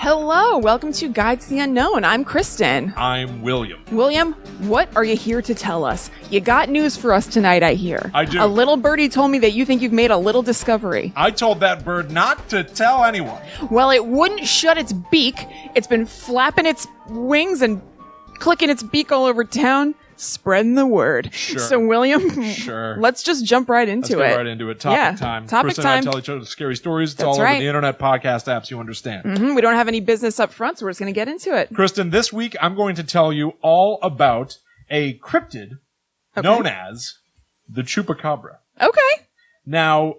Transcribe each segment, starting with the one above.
Hello, welcome to Guide to the Unknown. I'm Kristen. I'm William. William, what are you here to tell us? You got news for us tonight, I hear. I do. A little birdie told me that you think you've made a little discovery. I told that bird not to tell anyone. Well, it wouldn't shut its beak. It's been flapping its wings and clicking its beak all over town, spreading the word. Sure. So, William, let's just jump right into it. Let's go right into it. Topic time. Topic Kristen time. and I tell each other scary stories. It's That's all right. over the internet, podcast apps, you understand. We don't have any business up front, so we're just going to get into it. Kristen, this week I'm going to tell you all about a cryptid known as the Chupacabra. Okay. Now,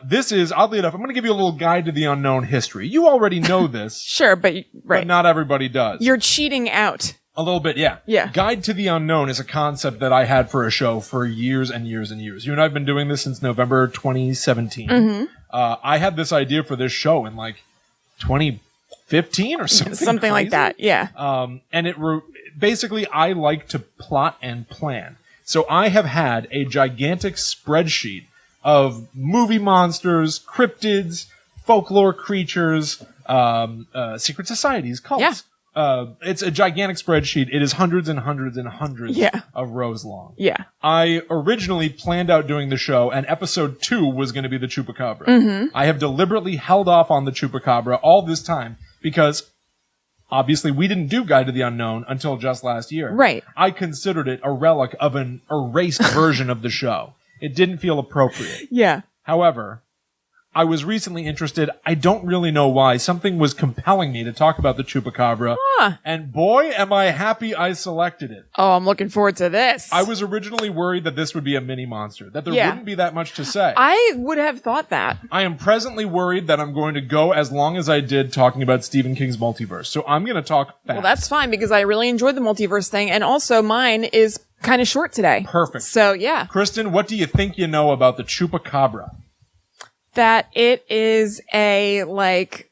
this is, oddly enough, I'm going to give you a little guide to the unknown history. You already know this. Sure, but But not everybody does. You're cheating out. A little bit, yeah. Yeah. Guide to the Unknown is a concept that I had for a show for years and years and years. You and I have been doing this since November 2017. I had this idea for this show in like 2015 or something. Something like crazy. that, yeah. And basically, I like to plot and plan. So I have had a gigantic spreadsheet of movie monsters, cryptids, folklore creatures, secret societies, cults. Yeah. It's a gigantic spreadsheet. It is hundreds and hundreds and hundreds Yeah. of rows long. Yeah. I originally planned out doing the show, and episode 2 was going to be the Chupacabra. I have deliberately held off on the Chupacabra all this time because obviously we didn't do Guide to the Unknown until just last year. Right. I considered it a relic of an erased version of the show. It didn't feel appropriate. Yeah. However, I was recently interested. I don't really know why. Something was compelling me to talk about the Chupacabra. And boy, am I happy I selected it. Oh, I'm looking forward to this. I was originally worried that this would be a mini monster, that there Yeah. wouldn't be that much to say. I would have thought that. I am presently worried that I'm going to go as long as I did talking about Stephen King's multiverse. So I'm going to talk fast. Well, that's fine because I really enjoyed the multiverse thing, and also mine is kind of short today. Perfect. So, yeah. Kristen, what do you think you know about the Chupacabra? That it is a, like,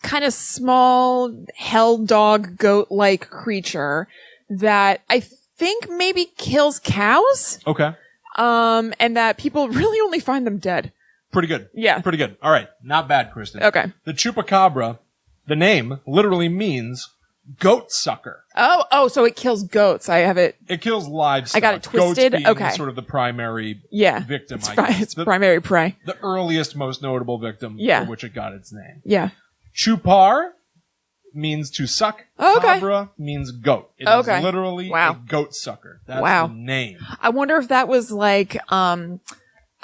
kind of small hell dog goat-like creature that I think maybe kills cows. Okay. And that people really only find them dead. Pretty good. Yeah. Pretty good. All right. Not bad, Kristen. Okay. The Chupacabra, the name literally means goat sucker. Oh, so it kills goats. I have it. It kills livestock. I got it twisted. Goats being Okay. sort of the primary victim, It's, I guess. it's primary prey. The earliest, most notable victim Yeah. for which it got its name. Yeah. Chupar means to suck. Oh, okay. Cabra means goat. It Okay. is literally a goat sucker. That's Wow. the name. I wonder if that was like a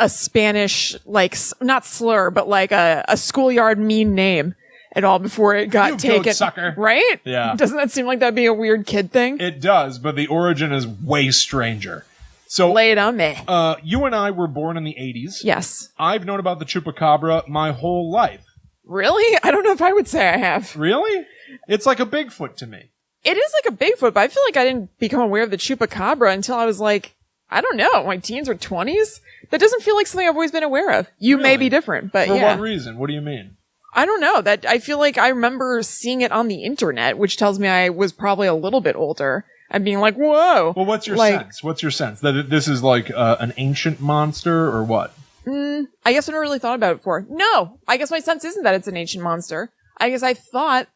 Spanish, like not slur, but like a schoolyard mean name at all before it got You taken. goat sucker. Right? Yeah. Doesn't that seem like that'd be a weird kid thing? It does, but the origin is way stranger. So, Lay it on me. you and I were born in the 80s. Yes. I've known about the Chupacabra my whole life. Really? I don't know if I would say I have. Really? It's like a Bigfoot to me. It is like a Bigfoot, but I feel like I didn't become aware of the Chupacabra until I was like, I don't know, my teens or 20s? That doesn't feel like something I've always been aware of. You may Really? be different, but For yeah. what reason? What do you mean? I don't know. That I feel like I remember seeing it on the internet, which tells me I was probably a little bit older and being like, whoa. Well, what's your Like, sense? What's your sense? That this is like an ancient monster or what? I guess I never really thought about it before. No, I guess my sense isn't that it's an ancient monster. I guess I thought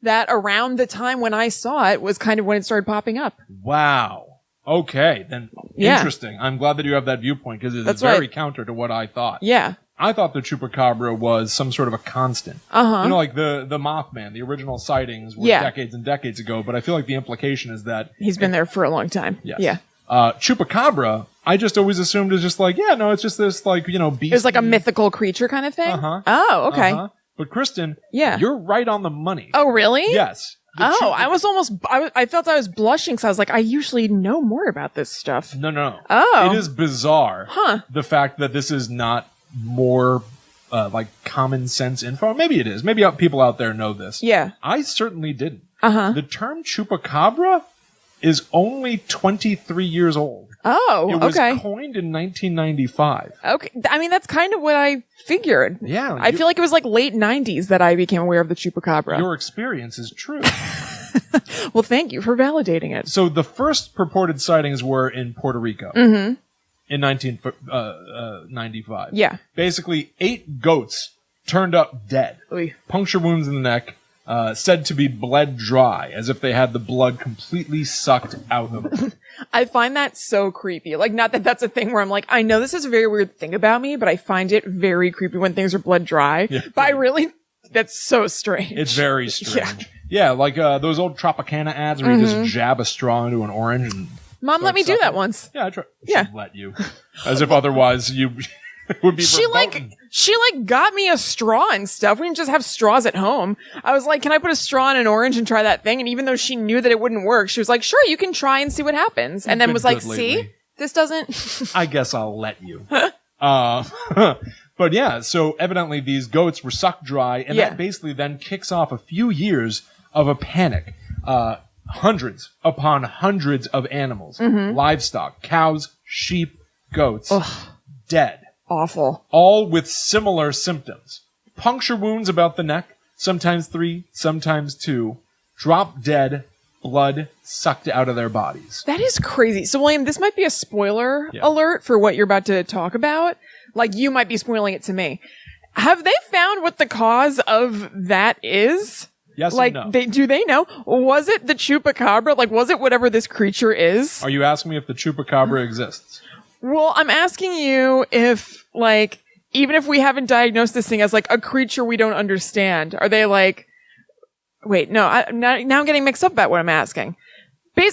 that around the time when I saw it was kind of when it started popping up. Wow. Okay, then Yeah. interesting. I'm glad that you have that viewpoint because it's That's very right. counter to what I thought. Yeah. I thought the Chupacabra was some sort of a constant. Uh-huh. You know, like the Mothman, the original sightings were Yeah. decades and decades ago, but I feel like the implication is that He's been there for a long time. yes. Yeah. Chupacabra, I just always assumed is just like, yeah, no, it's just this like, beast. It was like a mythical creature kind of thing? Uh-huh. Oh, okay. Uh-huh. But Kristen, Yeah. you're right on the money. Oh, really? Yes. The Oh, Chupa- I was almost, I felt I was blushing because I was like, I usually know more about this stuff. No. Oh. It is bizarre. Huh. The fact that this is not more like common sense info. Maybe it is. Maybe people out there know this. Yeah. I certainly didn't. Uh-huh. The term Chupacabra is only 23 years old. Oh, It was okay. coined in 1995. Okay. I mean, that's kind of what I figured. Yeah. I feel like it was like late 90s that I became aware of the Chupacabra. Your experience is true. Well, thank you for validating it. So the first purported sightings were in Puerto Rico in 1995. Yeah. Basically, 8 goats turned up dead. Oy. Puncture wounds in the neck, said to be bled dry, as if they had the blood completely sucked out of them. I find that so creepy. Like, not that that's a thing where I'm like, I know this is a very weird thing about me, but I find it very creepy when things are bled dry. Yeah. But I really, that's so strange. It's very strange. Yeah, like those old Tropicana ads where you just jab a straw into an orange and Mom let me do that once. Yeah, I try. Yeah. She'd let you. As if otherwise you would be verboten. She got me a straw and stuff. We didn't just have straws at home. I was like, can I put a straw in an orange and try that thing? And even though she knew that it wouldn't work, she was like, sure, you can try and see what happens. And then was like, see, this doesn't. I guess I'll let you. But yeah, so evidently these goats were sucked dry, and that basically then kicks off a few years of a panic. Hundreds upon hundreds of animals, livestock, cows, sheep, goats, dead. Awful. All with similar symptoms. Puncture wounds about the neck, sometimes 3, sometimes 2, drop dead, blood sucked out of their bodies. That is crazy. So, William, this might be a spoiler alert for what you're about to talk about. Like, you might be spoiling it to me. Have they found what the cause of that is? Yes like, and no. Do they know? Was it the Chupacabra? Like, was it whatever this creature is? Are you asking me if the Chupacabra exists? Well, I'm asking you if, like, even if we haven't diagnosed this thing as, like, a creature we don't understand, are they like... Wait, no, now I'm getting mixed up about what I'm asking.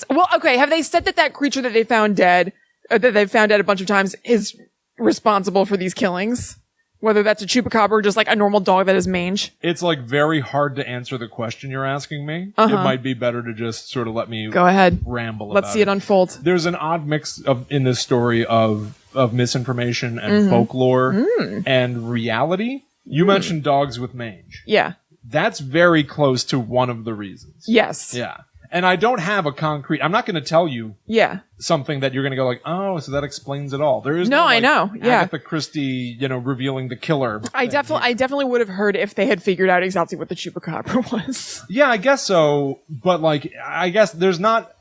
Well, okay, have they said that creature that they found dead, that they've found dead a bunch of times, is responsible for these killings? Whether that's a Chupacabra or just like a normal dog that has mange. It's like very hard to answer the question you're asking me. It might be better to just sort of let me go ahead, ramble. Let's see it unfold. There's an odd mix in this story of misinformation and folklore and reality. You mentioned dogs with mange. Yeah, that's very close to one of the reasons. Yes. Yeah. And I don't have a concrete... I'm not going to tell you something that you're going to go like, oh, so that explains it all. There is no, I know. Yeah. Agatha Christie, revealing the killer. I definitely would have heard if they had figured out exactly what the Chupacabra was. Yeah, I guess so. But, like, I guess there's not...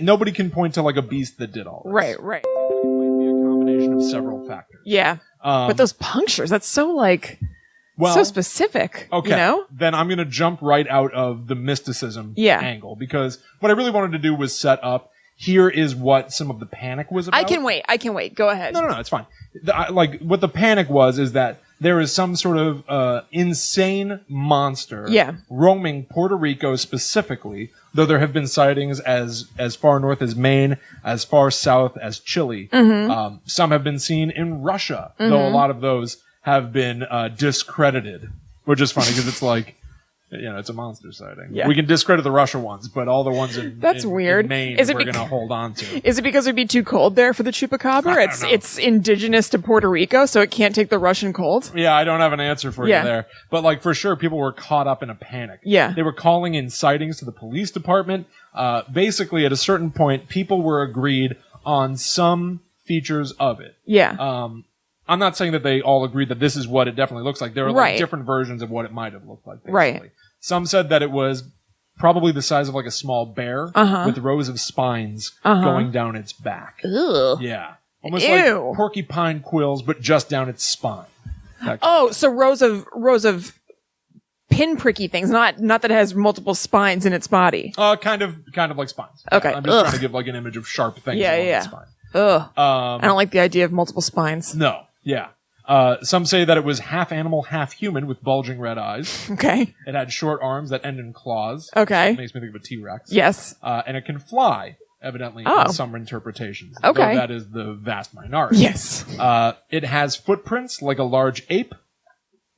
Nobody can point to, like, a beast that did all this. Right. It might be a combination of several factors. Yeah. But those punctures, that's so, like... so specific, okay. Then I'm going to jump right out of the mysticism angle, because what I really wanted to do was set up, here is what some of the panic was about. I can wait. Go ahead. No, it's fine. Like, what the panic was is that there is some sort of insane monster roaming Puerto Rico specifically, though there have been sightings as far north as Maine, as far south as Chile. Some have been seen in Russia, though a lot of those have been discredited, which is funny because it's like, it's a monster sighting. Yeah. We can discredit the Russia ones, but all the ones in weird. In Maine we're going to hold on to. Is it because it'd be too cold there for the Chupacabra? It's indigenous to Puerto Rico, so it can't take the Russian cold? Yeah, I don't have an answer for you there. But like for sure, people were caught up in a panic. Yeah. They were calling in sightings to the police department. Basically, at a certain point, people were agreed on some features of it. Yeah. I'm not saying that they all agreed that this is what it definitely looks like. There are like different versions of what it might have looked like, basically. Right. Some said that it was probably the size of like a small bear with rows of spines going down its back. Ugh. Yeah. Almost like porcupine quills, but just down its spine. So rows of pinpricky things, not that it has multiple spines in its body. Kind of like spines. Okay. I'm just trying to give like an image of sharp things along its spine. Ugh. I don't like the idea of multiple spines. No. Yeah. Some say that it was half animal, half human with bulging red eyes. Okay. It had short arms that end in claws. Okay. Makes me think of a T-Rex. Yes. And it can fly, evidently, in some interpretations. Okay. Though that is the vast minority. Yes. It has footprints like a large ape.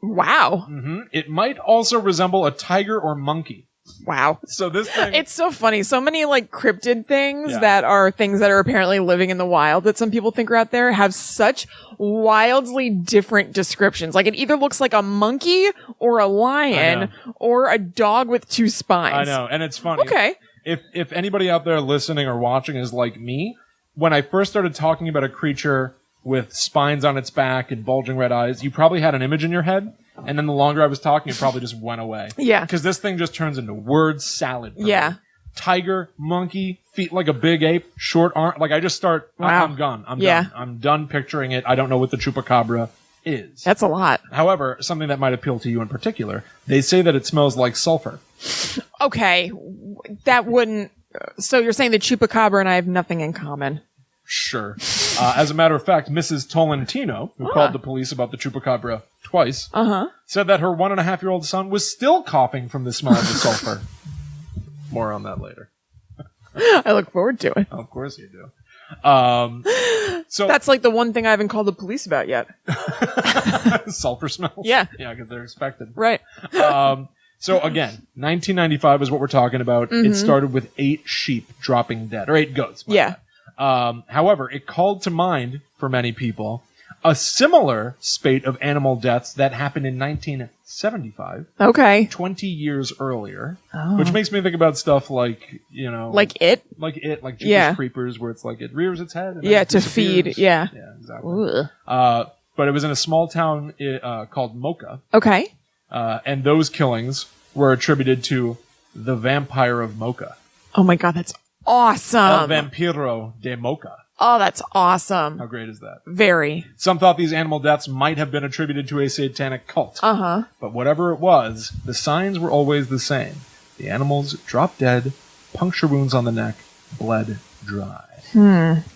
Wow. It might also resemble a tiger or monkey. Wow. So this thing... It's so funny. So many like cryptid things that are things that are apparently living in the wild that some people think are out there have such wildly different descriptions. Like it either looks like a monkey or a lion or a dog with 2 spines. I know. And it's funny. Okay. If anybody out there listening or watching is like me, when I first started talking about a creature with spines on its back and bulging red eyes, you probably had an image in your head. And then the longer I was talking, it probably just went away. Yeah. Because this thing just turns into word salad. Yeah. Tiger, monkey, feet like a big ape, short arm. Like I just start, I'm gone. I'm done. I'm done picturing it. I don't know what the Chupacabra is. That's a lot. However, something that might appeal to you in particular, they say that it smells like sulfur. Okay. That wouldn't... So you're saying the Chupacabra and I have nothing in common. Sure. As a matter of fact, Mrs. Tolentino, who called the police about the Chupacabra twice, said that her 1.5-year-old son was still coughing from the smell of the sulfur. More on that later. I look forward to it. Of course you do. So That's like the one thing I haven't called the police about yet. sulfur smells? Yeah. Yeah, because they're expected. Right. So again, 1995 is what we're talking about. It started with 8 sheep dropping dead, or 8 goats. Yeah. However, it called to mind for many people a similar spate of animal deaths that happened in 1975, Okay. 20 years earlier, which makes me think about stuff like, Like it? like Jeepers Yeah. Creepers, where it's like it rears its head. And Yeah, then to disappears. feed. Yeah. Yeah, exactly. But it was in a small town called Mocha, Okay. and those killings were attributed to the vampire of Mocha. Oh my God, that's El awesome. Vampiro de Mocha. Oh, that's awesome. How great is that? Very. Some thought these animal deaths might have been attributed to a satanic cult. Uh-huh. But whatever it was, the signs were always the same. The animals dropped dead, puncture wounds on the neck, bled dry.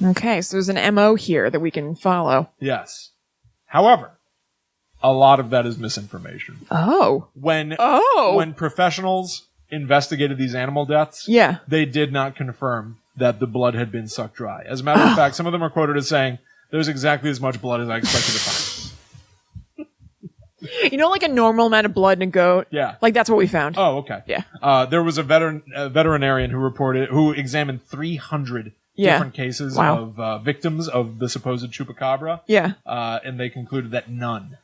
Okay, so there's an MO here that we can follow. Yes. However, a lot of that is misinformation. Oh. When professionals investigated these animal deaths, Yeah. they did not confirm that the blood had been sucked dry. As a matter of fact, some of them are quoted as saying, there's exactly as much blood as I expected to find. You know, like a normal amount of blood in a goat? Yeah. Like that's what we found. Oh, okay. Yeah. There was a veterinarian who examined 300 different cases of victims of the supposed Chupacabra. Yeah. And they concluded that none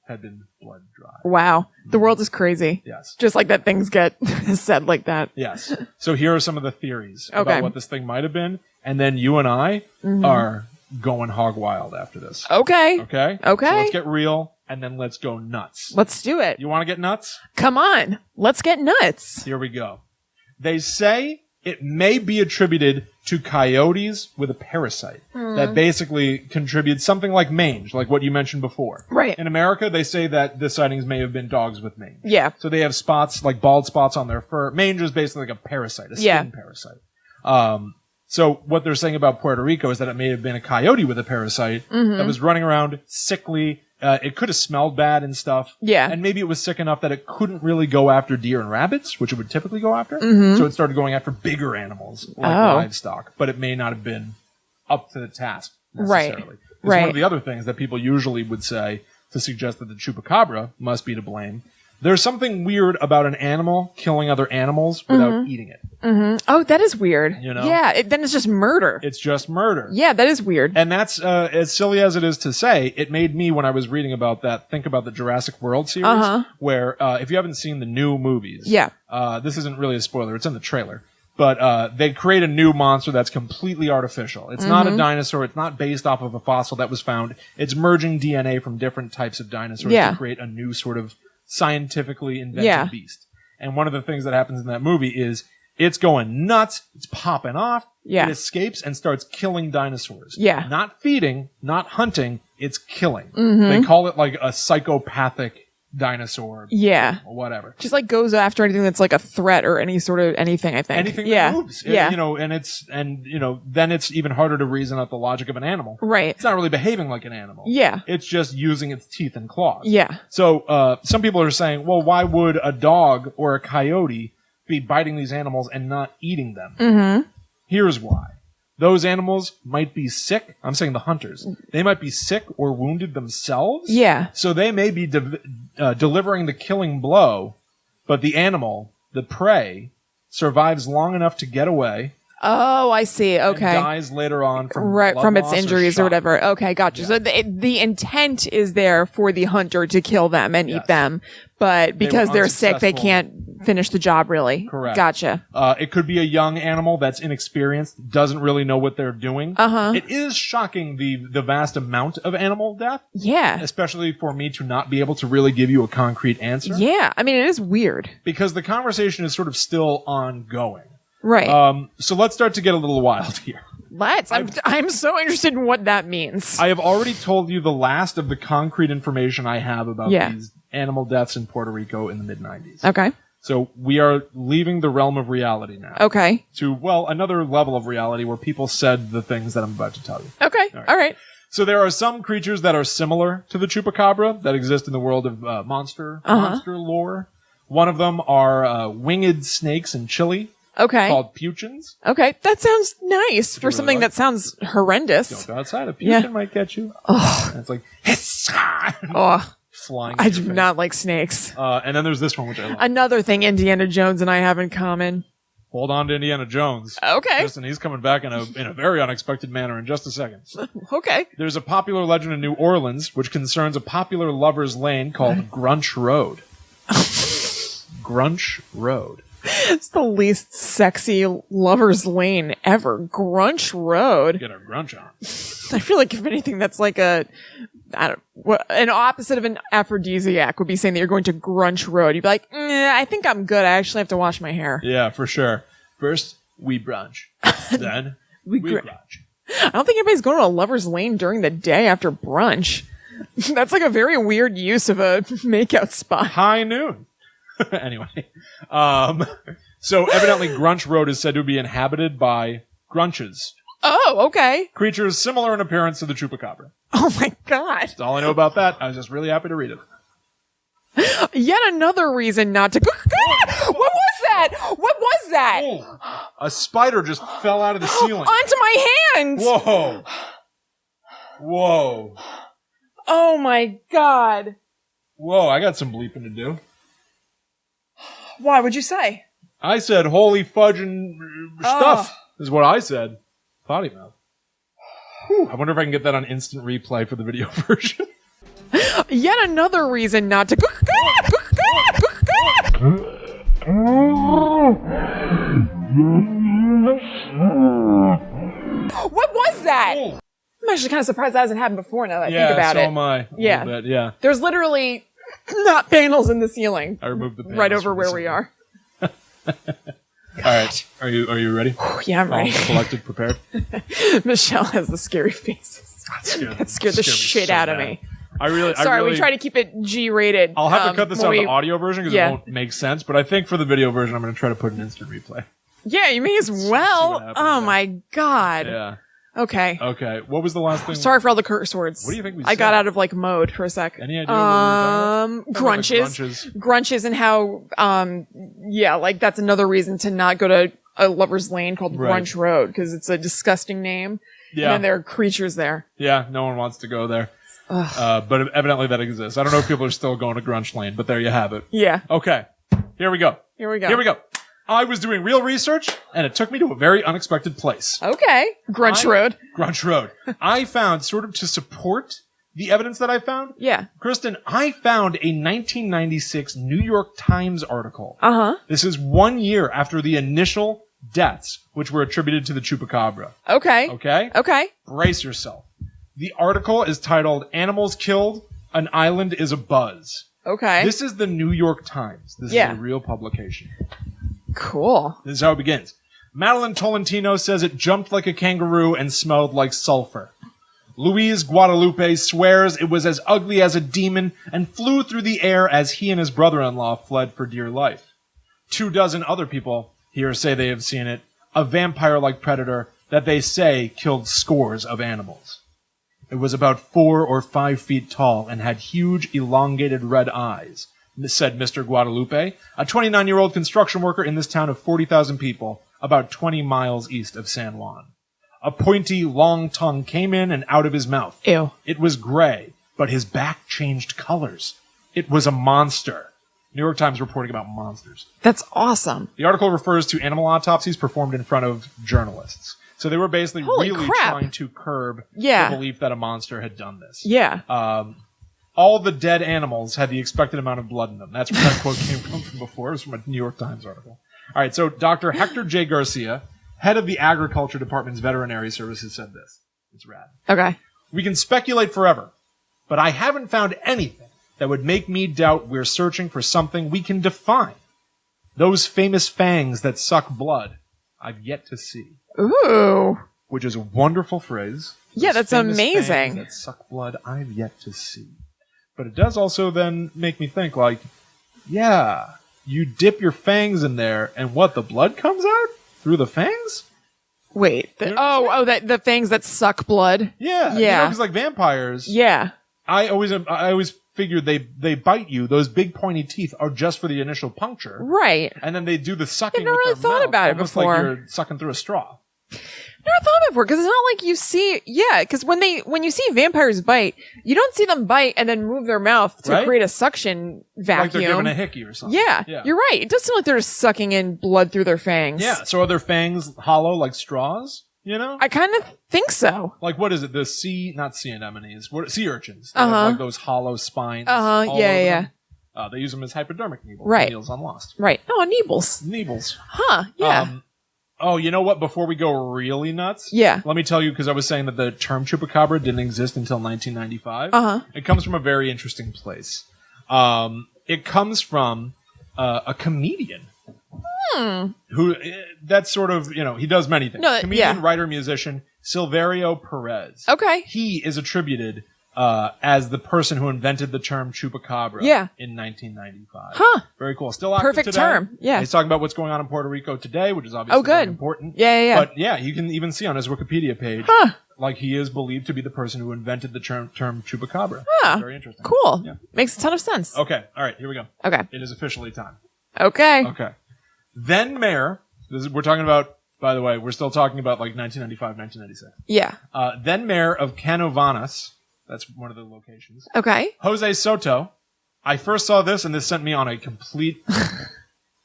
had been blood dry. Wow. The world is crazy. Yes. Just like that things get said like that. Yes. So here are some of the theories Okay. about what this thing might have been. And then you and I are going hog wild after this. Okay. Okay? Okay. So let's get real and then let's go nuts. Let's do it. You want to get nuts? Come on. Let's get nuts. Here we go. They say it may be attributed to coyotes with a parasite that basically contributes something like mange, like what you mentioned before. Right. In America, they say that the sightings may have been dogs with mange. Yeah. So they have spots, like bald spots on their fur. Mange is basically like a parasite, a skin parasite. So what they're saying about Puerto Rico is that it may have been a coyote with a parasite that was running around sickly. It could have smelled bad and stuff. Yeah. And maybe it was sick enough that it couldn't really go after deer and rabbits, which it would typically go after. So it started going after bigger animals, like livestock. But it may not have been up to the task necessarily. Right. It's one of the other things that people usually would say to suggest that the Chupacabra must be to blame. There's something weird about an animal killing other animals without eating it. Oh, that is weird. You know? Yeah. Then it's just murder. It's just murder. Yeah, that is weird. And that's, as silly as it is to say, it made me, when I was reading about that, think about the Jurassic World series, where, if you haven't seen the new movies, this isn't really a spoiler, it's in the trailer, but they create a new monster that's completely artificial. It's not a dinosaur, it's not based off of a fossil that was found, it's merging DNA from different types of dinosaurs to create a new sort of scientifically invented beast. And one of the things that happens in that movie is it's going nuts, it's popping off, it escapes and starts killing dinosaurs. Yeah. Not feeding, not hunting, it's killing. They call it like a psychopathic dinosaur. Yeah. Or whatever. Just like goes after anything that's like a threat or any sort of anything, I think. Anything that moves. Yeah. Then it's even harder to reason out the logic of an animal. Right. It's not really behaving like an animal. Yeah. It's just using its teeth and claws. Yeah. So, some people are saying, well, why would a dog or a coyote be biting these animals and not eating them? Here's why. Those animals might be sick. I'm saying the hunters. They might be sick or wounded themselves. Yeah. So they may be delivering the killing blow, but the animal, the prey, survives long enough to get away. Oh, I see. Okay. And dies later on from from its loss injuries or shock. whatever. Okay, gotcha. Yeah. So the intent is there for the hunter to kill them and eat them, but because they're sick, they unsuccessful. can't finish the job really. Correct. Gotcha. It could be a young animal that's inexperienced, doesn't really know what they're doing. It is shocking the vast amount of animal death, Yeah. especially for me to not be able to really give you a concrete answer. Yeah. I mean, it is weird. Because the conversation is sort of still ongoing. Right. So let's start to get a little wild here. Let's. I'm so interested in what that means. I have already told you the last of the concrete information I have about these animal deaths in Puerto Rico in the mid-90s. Okay. So we are leaving the realm of reality now. Okay. To, well, another level of reality where people said the things that I'm about to tell you. Okay. All right. So there are some creatures that are similar to the Chupacabra that exist in the world of monster lore. One of them are winged snakes in Chile. Okay. Called puchins. Okay. That sounds nice for something that sounds horrendous. Don't go outside. A puchin might catch you. Oh. And it's like, flying. I do not like snakes. And then there's this one, which I love. Another thing Indiana Jones and I have in common. Hold on to Indiana Jones. Okay. Listen, he's coming back in a very unexpected manner in just a second. Okay. There's a popular legend in New Orleans which concerns a popular lover's lane called Grunch Road. Grunch Road. It's the least sexy lover's lane ever. Grunch Road. Get a grunch on. I feel like if anything, that's like an opposite of an aphrodisiac would be saying that you're going to Grunch Road. You'd be like, I think I'm good. I actually have to wash my hair. Yeah, for sure. First, we brunch. Then, we grunch. I don't think anybody's going to a lover's lane during the day after brunch. That's like a very weird use of a makeout spot. High noon. Anyway, so evidently Grunch Road is said to be inhabited by grunches. Oh, okay. Creatures similar in appearance to the Chupacabra. Oh my god. That's all I know about that. I was just really happy to read it. Yet another reason not to... God! What was that? What was that? Oh, a spider just fell out of the ceiling. Onto my hand! Whoa. Whoa. Oh my god. Whoa, I got some bleeping to do. Why would you say? I said holy fudging stuff is what I said. Potty mouth. Whew. I wonder if I can get that on instant replay for the video version. Yet another reason not to... What was that? Oh. I'm actually kind of surprised that hasn't happened before now that I think Yeah, about so it. am I. Yeah. Bit, yeah. There's literally not panels in the ceiling. I removed the panels right over from the where we ceiling. are. All right. Are you ready? Yeah, I'm ready. All collected, prepared? Michelle has the scary faces. That scared the shit out of me. Sorry, we try to keep it G-rated. I'll have to cut this out of the audio version because it won't make sense, but I think for the video version, I'm going to try to put an instant replay. Yeah, you may as well. Oh my god. Yeah. Okay. Okay. What was the last thing? Sorry for all the curse words. What do you think we I got out of like mode for a sec. Any idea what we were talking about? Grunches. Grunches and how, yeah, like that's another reason to not go to a lover's lane called Grunch Road because it's a disgusting name. Yeah. And then there are creatures there. Yeah, no one wants to go there. But evidently that exists. I don't know if people are still going to Grunch Lane, but there you have it. Yeah. Okay. Here we go. Here we go. I was doing real research, and it took me to a very unexpected place. Okay. Grunch Road. Grunch Road. I found, sort of to support the evidence that I found. Yeah. Kristen, I found a 1996 New York Times article. Uh-huh. This is 1 year after the initial deaths, which were attributed to the Chupacabra. Okay. Okay? Okay. Brace yourself. The article is titled, Animals Killed, An Island is Abuzz. Okay. This is the New York Times. This is a real publication. Cool. This is how it begins. Madeline Tolentino says it jumped like a kangaroo and smelled like sulfur. Luis Guadalupe swears it was as ugly as a demon and flew through the air as he and his brother-in-law fled for dear life. 24 other people here say they have seen it, a vampire-like predator that they say killed scores of animals. It was about 4 or 5 feet tall and had huge, elongated red eyes, said Mr. Guadalupe, a 29-year-old construction worker in this town of 40,000 people, about 20 miles east of San Juan. A pointy, long tongue came in and out of his mouth. Ew. It was gray, but his back changed colors. It was a monster. New York Times reporting about monsters. That's awesome. The article refers to animal autopsies performed in front of journalists. So they were basically trying to curb the belief that a monster had done this. Yeah. All the dead animals had the expected amount of blood in them. That's where that quote came from before. It was from a New York Times article. All right, so Dr. Hector J. Garcia, head of the Agriculture Department's Veterinary Services, said this. It's rad. Okay. We can speculate forever, but I haven't found anything that would make me doubt we're searching for something we can define. Those famous fangs that suck blood, I've yet to see. Ooh. which is a wonderful phrase. Yeah, Those that's famous amazing. fangs that suck blood I've yet to see. But it does also then make me think, like, yeah, you dip your fangs in there, and what, the blood comes out through the fangs? Wait. The fangs that suck blood. Yeah. Yeah. Because like vampires, Yeah. I always figured they bite you. Those big pointy teeth are just for the initial puncture. Right. And then they do the sucking. I've never with really their thought mouth, about it almost before. like you're sucking through a straw. Never thought before, because it's not like you see, because when you see vampires bite, you don't see them bite and then move their mouth to Right? create a suction vacuum. Like they're giving a hickey or something. Yeah, you're right. It does seem like they're just sucking in blood through their fangs. Yeah. So are their fangs hollow like straws? You know? I kind of think so. Like, what is it? The not sea anemones. Sea urchins. They have, like those hollow spines. Yeah, over yeah. them. They use them as hypodermic needles. Right. Needles on Lost. Right. Oh, Neebles. Needles. Huh, yeah. Oh, you know what? Before we go really nuts, Yeah. let me tell you, because I was saying that the term chupacabra didn't exist until 1995. It comes from a very interesting place. It comes from a comedian. Who, that's sort of, he does many things. Comedian, writer, musician, Silverio Perez. Okay. He is attributed as the person who invented the term chupacabra in 1995. Huh. Very cool. Still active Perfect today. term. Yeah. He's talking about what's going on in Puerto Rico today, which is obviously very important. Yeah. But yeah, you can even see on his Wikipedia page, like he is believed to be the person who invented the term chupacabra. Very interesting. Cool. Yeah. Makes a ton of sense. Okay. All right. Here we go. Okay. It is officially time. Okay. Okay. Then Mayor, we're talking about, by the way, we're still talking about like 1995, 1996. Yeah. Then Mayor of Canovanas, that's one of the locations. Okay. Jose Soto. I first saw this and this sent me on a complete...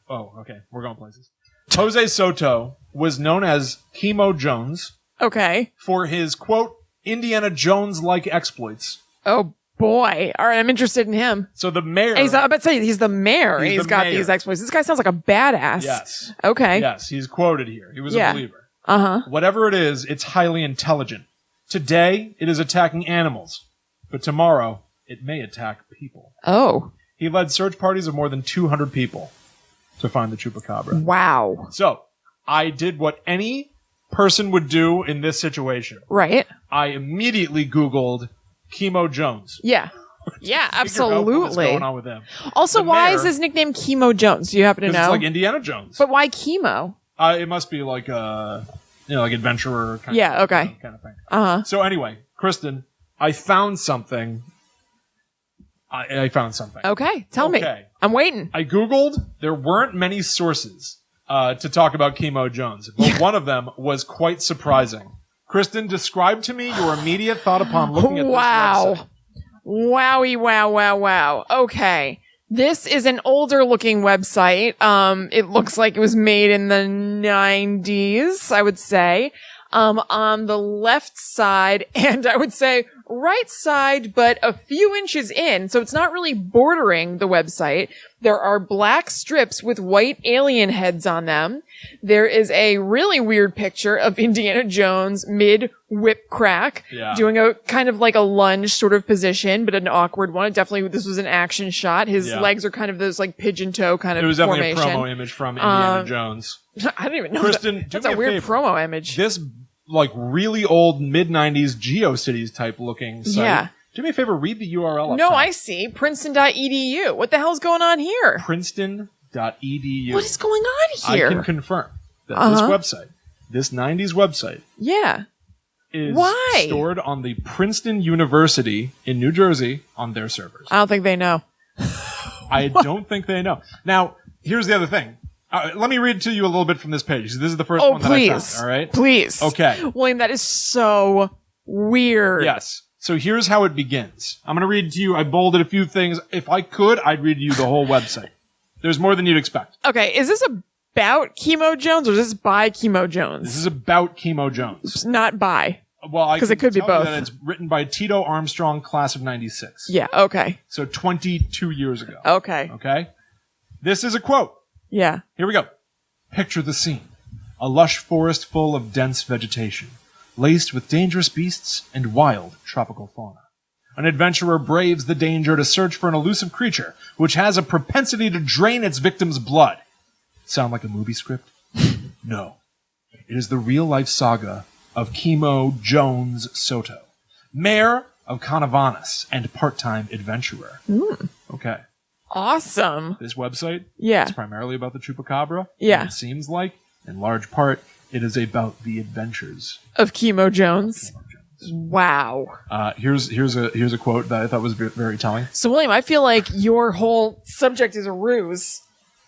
Oh, okay. We're going places. Jose Soto was known as Kimo Jones Okay. for his, quote, Indiana Jones-like exploits. Oh, boy. All right, I'm interested in him. So the mayor... And I bet say he's the mayor. He's He's the got mayor. these exploits. This guy sounds like a badass. Yes. Okay. Yes, he's quoted here. He was Yeah. a believer. Uh-huh. Whatever it is, it's highly intelligent. Today, it is attacking animals. But tomorrow, it may attack people. Oh. He led search parties of more than 200 people to find the chupacabra. Wow. So, I did what any person would do in this situation. Right. I immediately Googled Kimo Jones. Yeah. Yeah, Figure out what's absolutely. going on with him. Also, The why mayor- is his nickname Kimo Jones? Do you happen to Because know? it's like Indiana Jones. But why Kimo? It must be like like adventurer kind Yeah, of okay. kind of thing. Uh-huh. So anyway, Kristen, I found something. I found something. Okay, tell me. I'm waiting. I Googled. There weren't many sources to talk about Kimo Jones, but one of them was quite surprising. Kristen, describe to me your immediate thought upon looking at this website. Wowie, wow. Okay. This is an older looking website. It looks like it was made in the 90s, I would say. On the left side, and I would say right side, but a few inches in, so it's not really bordering the website. There are black strips with white alien heads on them. There is a really weird picture of Indiana Jones mid-whip crack, doing a kind of like a lunge sort of position, but an awkward one. Definitely, this was an action shot. His legs are kind of those like pigeon toe kind of It was formation. definitely a promo image from Indiana Jones. I don't even know. Kristen, That's do me a weird favor. promo image. This like really old mid-90s GeoCities type looking site. Yeah. Do me a favor, read the URL up No, top. I see. Princeton.edu. What the hell's going on here? Princeton.edu. What is going on here? I can confirm that this website, this 90s website, is stored on the Princeton University in New Jersey on their servers. I don't think they know. I don't think they know. Now, here's the other thing. Let me read to you a little bit from this page. This is the first one that I found. All right? Please. Okay. William, that is so weird. Yes. So here's how it begins. I'm going to read to you. I bolded a few things. If I could, I'd read to you the whole website. There's more than you'd expect. Okay. Is this about Kimo Jones or is this by Kimo Jones? This is about Kimo Jones. It's not by. Well, because it could be both. That it's written by Tito Armstrong, class of 96. Yeah. Okay. So 22 years ago. Okay. Okay. This is a quote. Yeah. Here we go. Picture the scene. A lush forest full of dense vegetation, laced with dangerous beasts and wild tropical fauna. An adventurer braves the danger to search for an elusive creature which has a propensity to drain its victim's blood. Sound like a movie script? No. It is the real-life saga of Kimo Jones Soto, mayor of Canavanas and part-time adventurer. Okay. Awesome. This website Yeah. is primarily about the Chupacabra. Yeah. And it seems like, in large part, it is about the adventures Of Kimo Jones. Wow. Here's a quote that I thought was very telling. So, William, I feel like your whole subject is a ruse.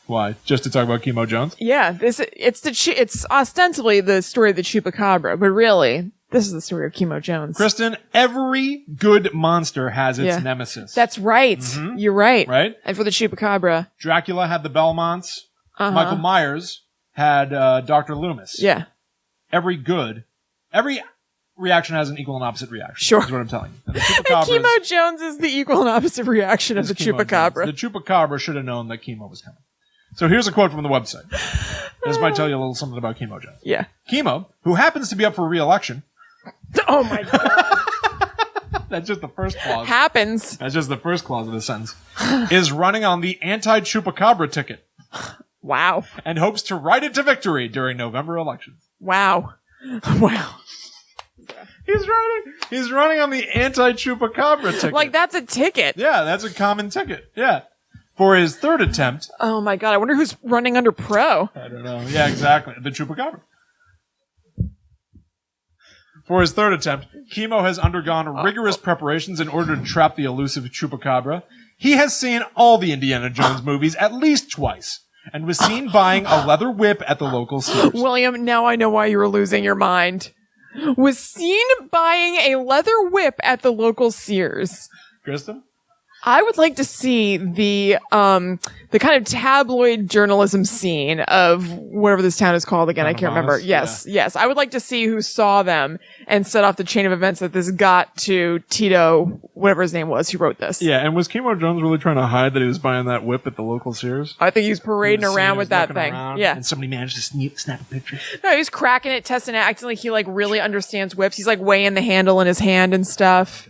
Why? Just to talk about Kimo Jones? Yeah, it's ostensibly the story of the Chupacabra, but really, this is the story of Kimo Jones. Kristen, every good monster has its Yeah. nemesis. That's right. You're right. Right? And for the Chupacabra, Dracula had the Belmonts. Michael Myers had Dr. Loomis. yeah, Every reaction has an equal and opposite reaction. Sure. Is what I'm telling you. And the and Chupacabra Kimo Jones is the equal and opposite reaction of the Kimo Chupacabra. Jones. The Chupacabra should have known that Kimo was coming. So here's a quote from the website. This might tell you a little something about Kimo Jones. Yeah. Kimo, who happens to be up for re-election. Oh my god. That's just the first clause. Happens. That's just the first clause of the sentence. Is running on the anti-Chupacabra ticket Wow. and hopes to ride it to victory during November elections. Wow. Wow. He's running on the anti-Chupacabra ticket. Like, that's a ticket. Yeah, that's a common ticket. Yeah. For his third attempt. Oh my god. I wonder who's running under pro. I don't know. Yeah, exactly. The Chupacabra. For his third attempt, Kimo has undergone rigorous preparations in order to trap the elusive Chupacabra. He has seen all the Indiana Jones movies at least twice and was seen buying a leather whip at the local Sears. William, now I know why you were losing your mind. Was seen buying a leather whip at the local Sears. Kristen? I would like to see the kind of tabloid journalism scene of whatever this town is called again. I can't remember. Yes, yes. I would like to see who saw them and set off the chain of events that this got to Tito, whatever his name was, who wrote this. Yeah, and was Kimo Jones really trying to hide that he was buying that whip at the local Sears? I think he was parading around with that thing. Yeah. And somebody managed to snap a picture. No, he was cracking it, testing it, acting like he really understands whips. He's like weighing the handle in his hand and stuff.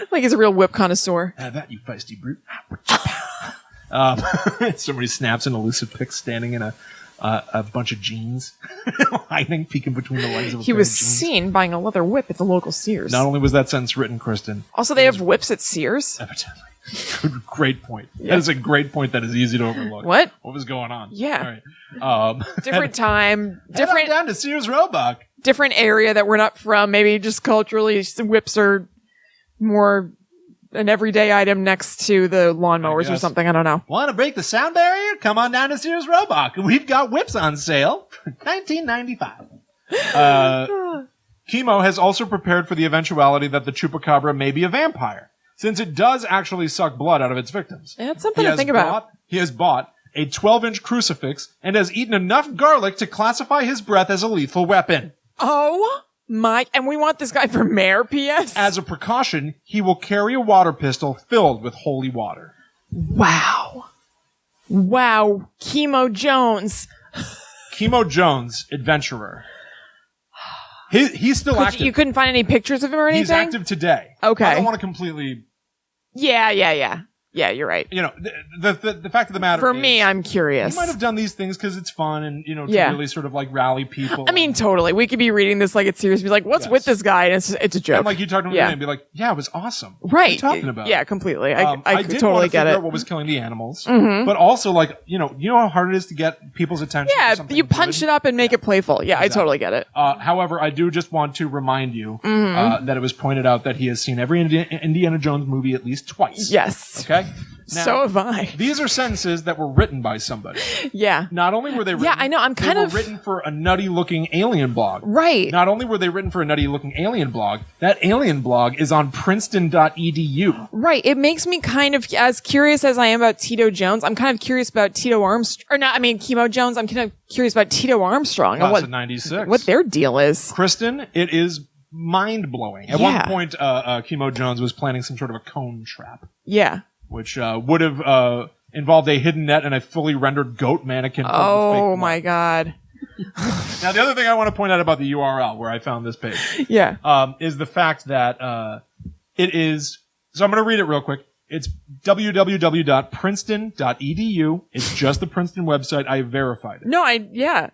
Like he's a real whip connoisseur. Have that, you feisty brute. Somebody snaps an elusive pic standing in a bunch of jeans, hiding, peeking between the legs of a He pair was of jeans. seen buying a leather whip at the local Sears. Not only was that sentence written, Kristen. Also, they have whips at Sears? Evidently. Great point. Yeah. That is a great point that is easy to overlook. What? What was going on? Yeah. All right. Different time, Head on down to Sears Roebuck. different area that we're not from. Maybe just culturally, whips are more an everyday item next to the lawnmowers or something. I don't know. Want to break the sound barrier? Come on down to Sears Roebuck. We've got whips on sale for $19.95. Kimo has also prepared for the eventuality that the Chupacabra may be a vampire, since it does actually suck blood out of its victims. Yeah, that's something to think about. He has bought a 12-inch crucifix and has eaten enough garlic to classify his breath as a lethal weapon. Oh my, and we want this guy for mayor, P.S. As a precaution, he will carry a water pistol filled with holy water. Wow. Wow. Kimo Jones. Kimo Jones, adventurer. He's still active. You couldn't find any pictures of him or anything? He's active today. Okay. I don't want to completely... Yeah. Yeah, you're right. You know, the fact of the matter For is, me, I'm curious. he might have done these things because it's fun and, to Yeah. really sort of like rally people. I mean, totally. We could be reading this like it's serious. Be like, what's with this guy? And it's a joke. And like you talked to him Yeah. and be like, yeah, it was awesome. What Right. are you talking about? Yeah, completely. I did could totally want to get figure it. out what was killing the animals, but also like, you know how hard it is to get people's attention. Yeah, you punch it up and make it playful. Yeah, I totally get it. However, I do just want to remind you that it was pointed out that he has seen every Indiana Jones movie at least twice. Yes. Okay? Now, So have I. These are sentences that were written by somebody. Yeah. Not only were they written, Yeah, I know. I'm kind they of were written for a nutty-looking alien blog. Right. Not only were they written for a nutty-looking alien blog, that alien blog is on Princeton.edu. Right. It makes me kind of as curious as I am about Tito Jones. I'm kind of curious about Kimo Jones. I'm kind of curious about Tito Armstrong and Class of 96. what their deal is. Kristen, it is mind-blowing. At one point, Kimo Jones was planning some sort of a cone trap. Yeah. Which would have involved a hidden net and a fully rendered goat mannequin. Oh my god. Now, the other thing I want to point out about the URL where I found this page, is the fact that it is. So I'm going to read it real quick. It's www.princeton.edu. It's just the Princeton website. I verified it. No, /,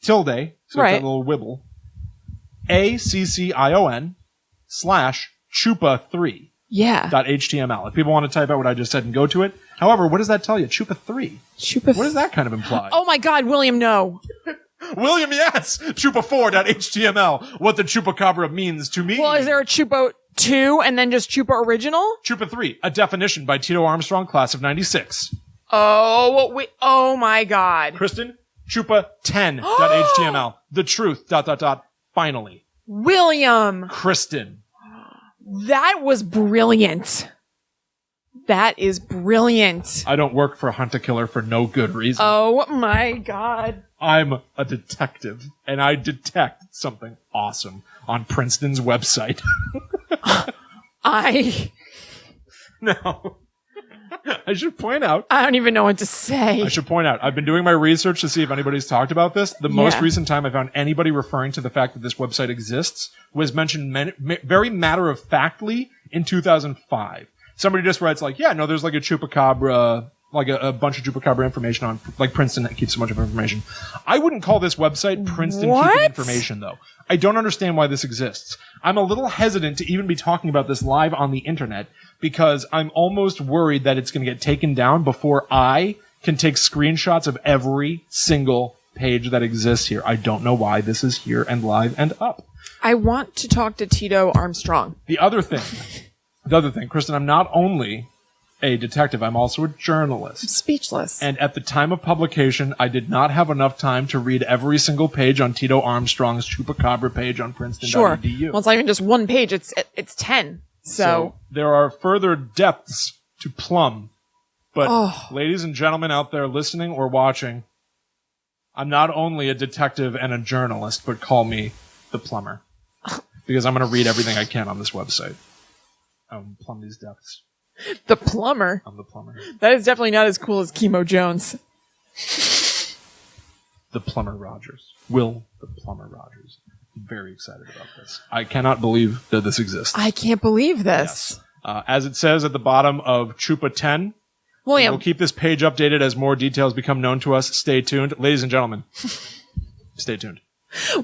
tilde, so it's Right. that little wibble, ACCION/Chupa3. Yeah. .html. If people want to type out what I just said and go to it. However, what does that tell you? Chupa 3. What does that kind of imply? Oh my God, William, no. William, yes! Chupa 4.html. What the Chupacabra means to me. Well, is there a Chupa 2 and then just Chupa original? Chupa 3, a definition by Tito Armstrong, class of 96. Oh, wait. Oh my God. Kristen, Chupa 10.html. The truth, ... Finally. William. Kristen. That was brilliant. That is brilliant. I don't work for Hunt a Killer for no good reason. Oh my God. I'm a detective, and I detect something awesome on Princeton's website. No. I should point out. I don't even know what to say. I should point out. I've been doing my research to see if anybody's talked about this. The most recent time I found anybody referring to the fact that this website exists was mentioned very matter-of-factly in 2005. Somebody just writes like, yeah, no, there's like a Chupacabra, like a bunch of Chupacabra information on, like Princeton that keeps a bunch of information. I wouldn't call this website Princeton Keeping Information, though. I don't understand why this exists. I'm a little hesitant to even be talking about this live on the internet because I'm almost worried that it's going to get taken down before I can take screenshots of every single page that exists here. I don't know why this is here and live and up. I want to talk to Tito Armstrong. The other thing, Kristen, I'm not only a detective, I'm also a journalist. Speechless. And at the time of publication, I did not have enough time to read every single page on Tito Armstrong's Chupacabra page on Princeton.edu. Sure. Well, it's not even just one page, it's 10. So there are further depths to plumb. But ladies and gentlemen out there listening or watching, I'm not only a detective and a journalist, but call me the plumber. Because I'm going to read everything I can on this website. Plumb these depths. The plumber? I'm the plumber. That is definitely not as cool as Kimo Jones. The Plumber Rogers. Will the Plumber Rogers. I'm very excited about this. I cannot believe that this exists. I can't believe this. Yes. As it says at the bottom of Chupa 10, William. we'll keep this page updated as more details become known to us. Stay tuned. Ladies and gentlemen, stay tuned.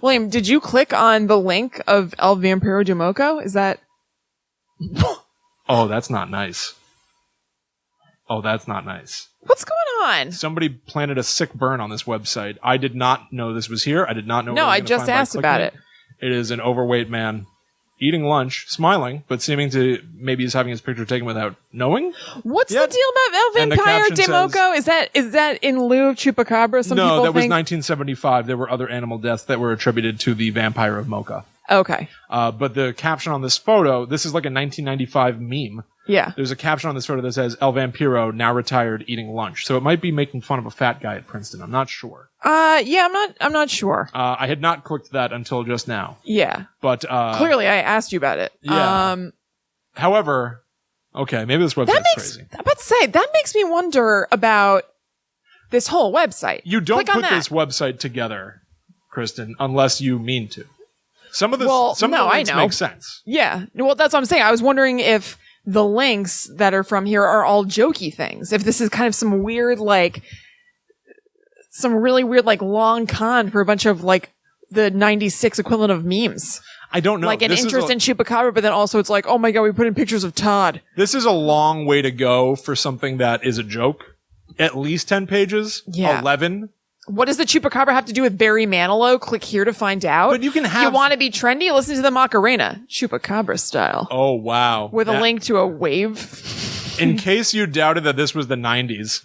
William, did you click on the link of El Vampiro de Moco? Is that... Oh, that's not nice. Oh, that's not nice. What's going on? Somebody planted a sick burn on this website. I did not know this was here. I did not know. No, I just asked about it. It is an overweight man eating lunch, smiling, but seeming to maybe he's having his picture taken without knowing. What's the deal about El Vampiro de Moco? Is that in lieu of Chupacabra? No, that was 1975. There were other animal deaths that were attributed to the vampire of Mocha. Okay. But the caption on this photo, this is like a 1995 meme. Yeah. There's a caption on this photo that says, El Vampiro, now retired, eating lunch. So it might be making fun of a fat guy at Princeton. I'm not sure. Yeah, I'm not sure. I had not clicked that until just now. Yeah. But, clearly I asked you about it. Yeah. However, okay, maybe this website's crazy. I'm about to say, that makes me wonder about this whole website. You don't put this website together, Kristen, unless you mean to. Some of the links make sense. Yeah. Well, that's what I'm saying. I was wondering if the links that are from here are all jokey things. If this is kind of some weird, some really weird, long con for a bunch of, the 96 equivalent of memes. I don't know. Like an interest in Chupacabra, but then also it's like, oh my God, we put in pictures of Todd. This is a long way to go for something that is a joke. At least 10 pages. Yeah. 11. What does the Chupacabra have to do with Barry Manilow? Click here to find out. But you can have... You want to be trendy? Listen to the Macarena. Chupacabra style. Oh, wow. With a link to a wave. In case you doubted that this was the 90s,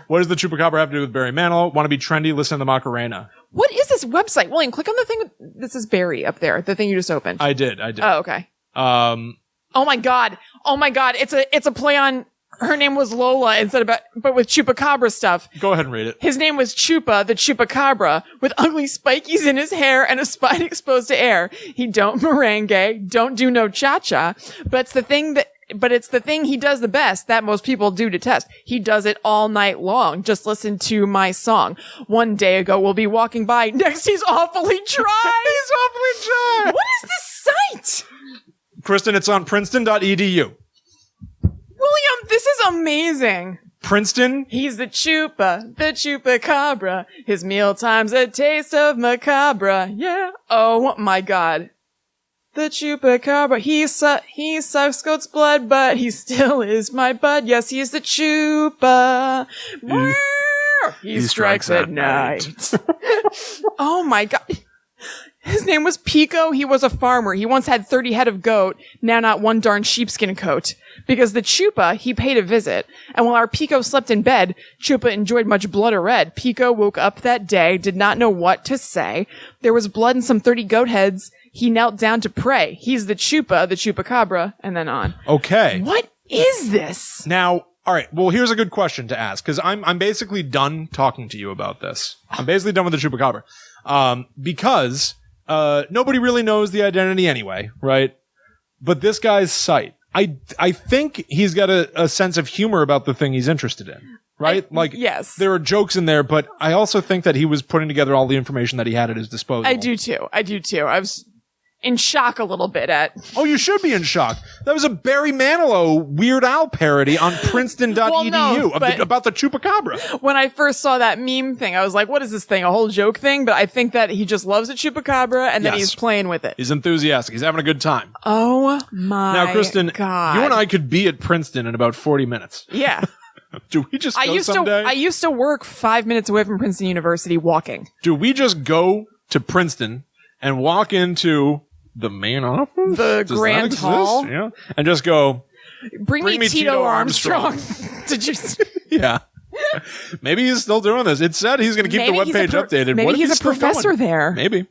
what does the Chupacabra have to do with Barry Manilow? Want to be trendy? Listen to the Macarena. What is this website? William, click on the thing this is Barry up there. The thing you just opened. I did. Oh, okay. Oh my God. It's a play on... Her name was Lola but with Chupacabra stuff. Go ahead and read it. His name was Chupa, the Chupacabra, with ugly spikies in his hair and a spine exposed to air. He don't merengue, don't do no cha-cha, but it's the thing he does the best that most people do detest. He does it all night long. Just listen to my song. One day ago, we'll be walking by. Next, he's awfully dry. He's awfully dry. What is this site? Kristen, it's on Princeton.edu. William, this is amazing. Princeton. He's the Chupacabra. His mealtime's a taste of macabre. Yeah. Oh my God. The Chupacabra. He sucks goat's blood, but he still is my bud. Yes, he's the Chupa. He strikes at night. Oh my God. His name was Pico. He was a farmer. He once had 30 head of goat, now not one darn sheepskin coat. Because the Chupa, he paid a visit. And while our Pico slept in bed, Chupa enjoyed much blood or red. Pico woke up that day, did not know what to say. There was blood in some 30 goat heads. He knelt down to pray. He's the Chupa, the Chupacabra, and then on. Okay. What is this? Now, all right. Well, here's a good question to ask, because I'm basically done talking to you about this. I'm basically done with the Chupacabra. Because nobody really knows the identity anyway, right? But this guy's site, I think he's got a sense of humor about the thing he's interested in, right? Yes. There are jokes in there, but I also think that he was putting together all the information that he had at his disposal. I do too. I was in shock a little bit at... Oh, you should be in shock. That was a Barry Manilow Weird Al parody on Princeton.edu about the Chupacabra. When I first saw that meme thing, I was like, what is this thing? A whole joke thing? But I think that he just loves a Chupacabra and then he's playing with it. He's enthusiastic. He's having a good time. Oh my God. Now, Kristen, you and I could be at Princeton in about 40 minutes. Yeah. Do we just go someday? I used to work 5 minutes away from Princeton University walking. Do we just go to Princeton and walk into the main office? The Grand Hall? Yeah. And just go, Bring me Tito Armstrong. Did you... Yeah. Maybe he's still doing this. It said he's going to keep the webpage updated. Maybe what if he's a professor there. Maybe.